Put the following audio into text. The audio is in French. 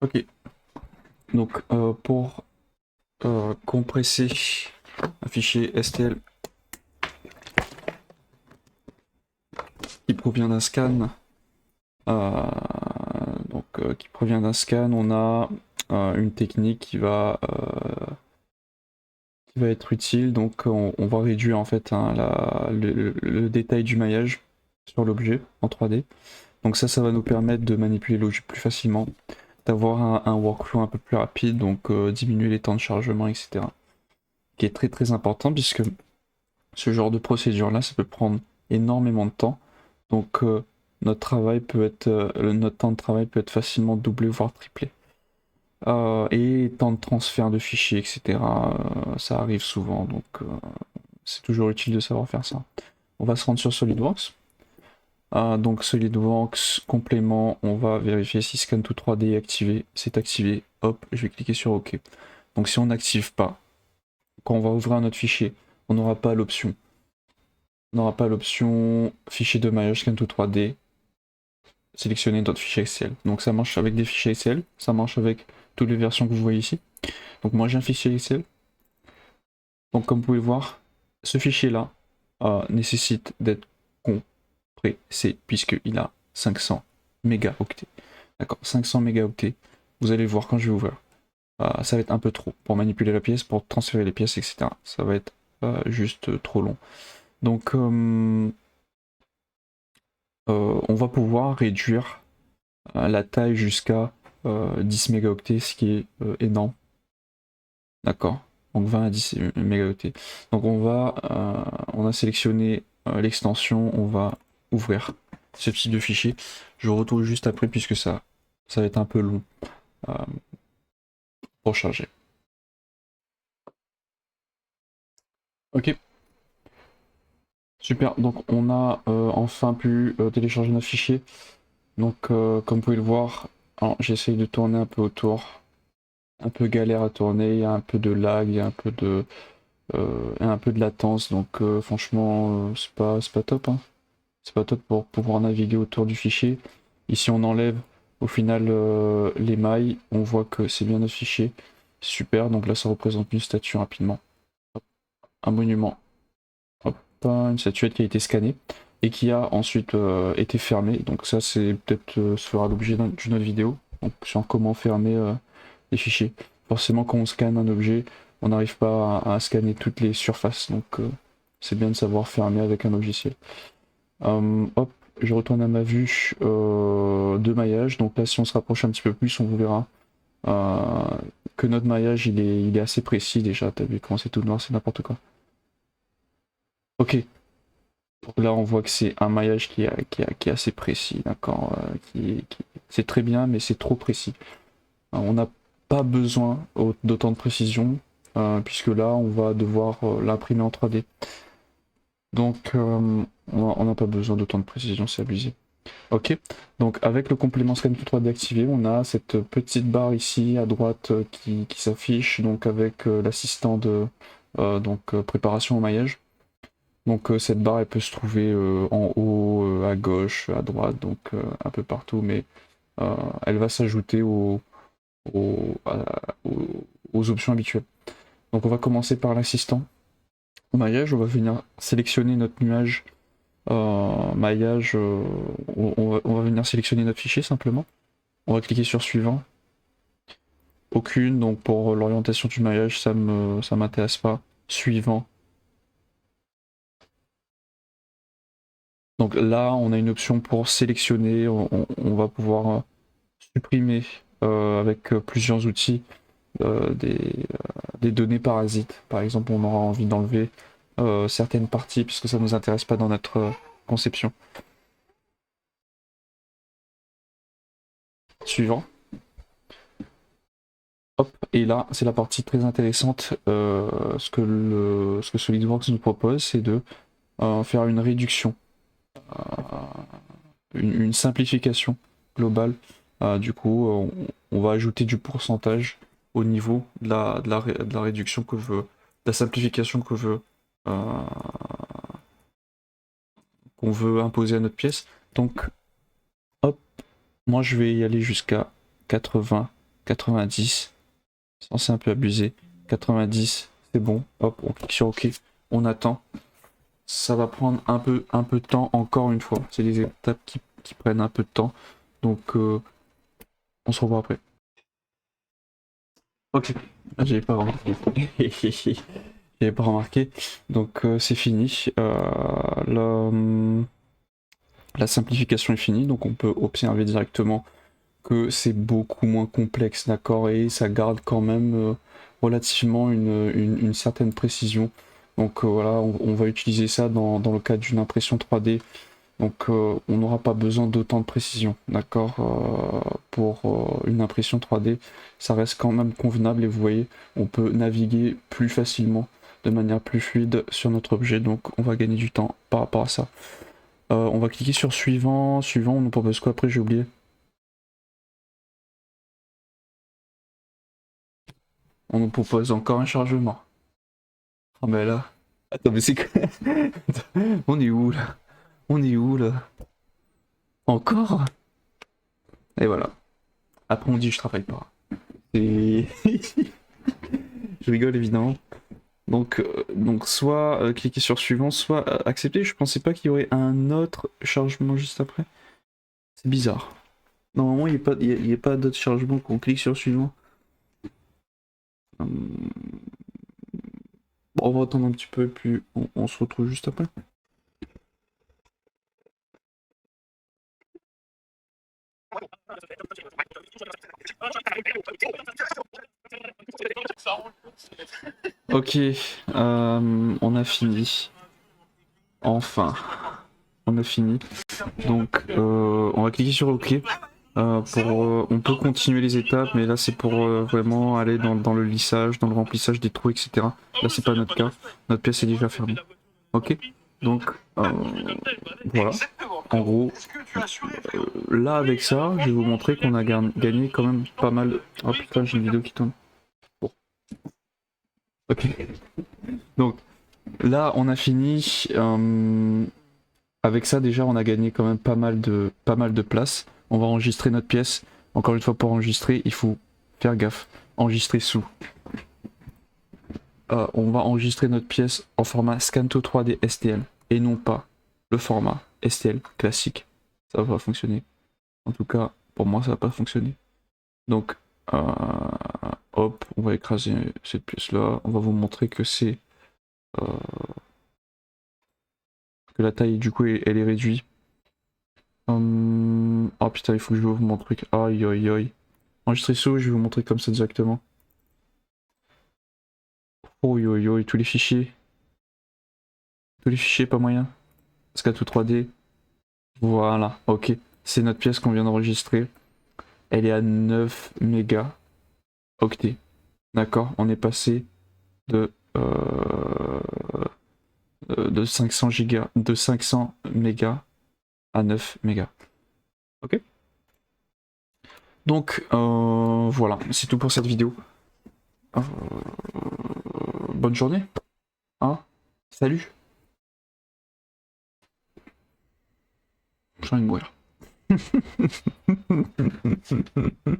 Ok, donc pour compresser un fichier STL qui provient d'un scan, euh, qui provient d'un scan, on a une technique qui va être utile. Donc on va réduire en fait hein, le détail du maillage sur l'objet en 3D. Donc ça va nous permettre de manipuler l'objet plus facilement, d'avoir un workflow un peu plus rapide, donc diminuer les temps de chargement, etc. Qui est très très important puisque ce genre de procédure là, ça peut prendre énormément de temps. Donc notre temps de travail peut être facilement doublé voire triplé. Et temps de transfert de fichiers, etc. Ça arrive souvent, donc c'est toujours utile de savoir faire ça. On va se rendre sur SolidWorks. Donc SolidWorks, complément, on va vérifier si Scan to 3D est activé. C'est activé, hop, je vais cliquer sur OK. Donc si on n'active pas, quand on va ouvrir un autre fichier, on n'aura pas l'option. On n'aura pas l'option fichier de maillage Scan to 3D, sélectionner notre fichier Excel. Donc ça marche avec des fichiers Excel, ça marche avec toutes les versions que vous voyez ici. Donc moi j'ai un fichier Excel. Donc comme vous pouvez le voir, ce fichier-là nécessite d'être compressé puisqu'il a 500 mégaoctets. D'accord, 500 mégaoctets. Vous allez voir quand je vais ouvrir. Ça va être un peu trop pour manipuler la pièce, pour transférer les pièces, etc. Ça va être juste trop long. Donc on va pouvoir réduire la taille jusqu'à 10 mégaoctets, ce qui est énorme. D'accord. Donc 20 à 10 mégaoctets. Donc on a sélectionné l'extension, on va ouvrir ce type de fichier. Je retourne juste après puisque ça va être un peu long euh, pour charger. Ok, super. Donc on a enfin pu télécharger notre fichier. Donc comme vous pouvez le voir, j'essaye de tourner un peu autour. Un peu galère à tourner, il y a un peu de lag, il y a un peu de latence. Donc franchement, c'est pas top, hein. C'est pas top pour pouvoir naviguer autour du fichier. Ici on enlève au final les mailles, on voit que c'est bien notre fichier. Super, donc là ça représente une statue rapidement. Hop, un monument, hop, une statuette qui a été scannée et qui a ensuite été fermée. Donc ça c'est peut-être ce sera l'objet d'une autre vidéo. Donc sur comment fermer les fichiers. Forcément quand on scanne un objet, on n'arrive pas à scanner toutes les surfaces. Donc c'est bien de savoir fermer avec un logiciel. Hop, je retourne à ma vue de maillage. Donc là, si on se rapproche un petit peu plus, on vous verra euh, que notre maillage, il est assez précis déjà. T'as vu comment c'est tout noir, c'est n'importe quoi. Ok, donc là, on voit que c'est un maillage qui est assez précis, d'accord. C'est très bien, mais c'est trop précis. On n'a pas besoin d'autant de précision, puisque là, on va devoir l'imprimer en 3D. Donc, on n'a pas besoin d'autant de précision, c'est abusé. Ok, donc avec le complément Scan to 3D activé, on a cette petite barre ici à droite qui s'affiche donc avec l'assistant de préparation au maillage. Donc cette barre elle peut se trouver en haut, à gauche, à droite, donc un peu partout, mais elle va s'ajouter aux, aux options habituelles. Donc on va commencer par l'assistant au maillage, on va venir sélectionner notre nuage maillage, on va venir sélectionner notre fichier simplement. On va cliquer sur suivant. Aucune, donc pour l'orientation du maillage, ça m'intéresse pas. Suivant. Donc là, on a une option pour sélectionner, on va pouvoir supprimer avec plusieurs outils des données parasites. Par exemple, on aura envie d'enlever certaines parties puisque ça ne nous intéresse pas dans notre conception. Suivant. Hop, et là, c'est la partie très intéressante. Ce que SolidWorks nous propose, c'est de faire une réduction, une simplification globale. Du coup, on va ajouter du pourcentage au niveau de la réduction que veut, de la simplification euh, qu'on veut imposer à notre pièce. Donc, hop, moi je vais y aller jusqu'à 80. 90. C'est un peu abusé. 90, c'est bon. Hop, on clique sur OK. On attend. Ça va prendre un peu de temps encore une fois. C'est des étapes qui prennent un peu de temps. Donc on se revoit après. Ok. J'avais pas remarqué. J'avais pas remarqué. Donc c'est fini. La simplification est finie. Donc on peut observer directement que c'est beaucoup moins complexe, d'accord, et ça garde quand même relativement une certaine précision. Donc voilà, on va utiliser ça dans le cadre d'une impression 3D. Donc on n'aura pas besoin d'autant de précision, d'accord, pour une impression 3D. Ça reste quand même convenable et vous voyez, on peut naviguer plus facilement, de manière plus fluide sur notre objet. Donc on va gagner du temps par rapport à ça. On va cliquer sur suivant. Suivant, on nous propose quoi après, j'ai oublié. On nous propose encore un chargement. Oh mais là... Attends mais c'est quoi? On est où là? On est où là? Encore? Et voilà. Après on dit je travaille pas. Et... je rigole évidemment. Donc soit cliquer sur suivant, soit accepter. Je pensais pas qu'il y aurait un autre chargement juste après. C'est bizarre. Normalement il y a pas d'autre chargement qu'on clique sur suivant. Bon, on va attendre un petit peu et puis on se retrouve juste après. Ok, on a fini. Enfin, on a fini. Donc, on va cliquer sur OK. On peut continuer les étapes, mais là c'est pour vraiment aller dans le lissage, dans le remplissage des trous, etc. Là c'est pas notre cas. Notre pièce est déjà fermée. Ok. Donc, voilà. En gros, là avec ça, je vais vous montrer qu'on a gagné quand même pas mal. Oh putain, j'ai une vidéo qui tourne. Bon. Ok. Donc, là on a fini. Avec ça déjà on a gagné quand même pas mal de place. On va enregistrer notre pièce. Encore une fois pour enregistrer il faut faire gaffe. Enregistrer sous. On va enregistrer notre pièce en format Scanto 3D STL et non pas le format STL classique. Ça va fonctionner. En tout cas pour moi ça va pas fonctionner. Donc hop, on va écraser cette pièce là. On va vous montrer que c'est que la taille du coup elle est réduite. Oh putain, il faut que je ouvre mon truc. Aïe aïe aïe. Enregistrer sous, je vais vous montrer comme ça directement. Oh yo yo, tous les fichiers. Tous les fichiers, pas moyen. Scato 3D. Voilà, ok. C'est notre pièce qu'on vient d'enregistrer. Elle est à 9 mégas octets. D'accord, on est passé de 500 gigas, de 500 mégas à 9 mégas. Ok. Donc voilà, c'est tout pour cette vidéo. Bonne journée. Hein. Salut. J'ai envie de mourir.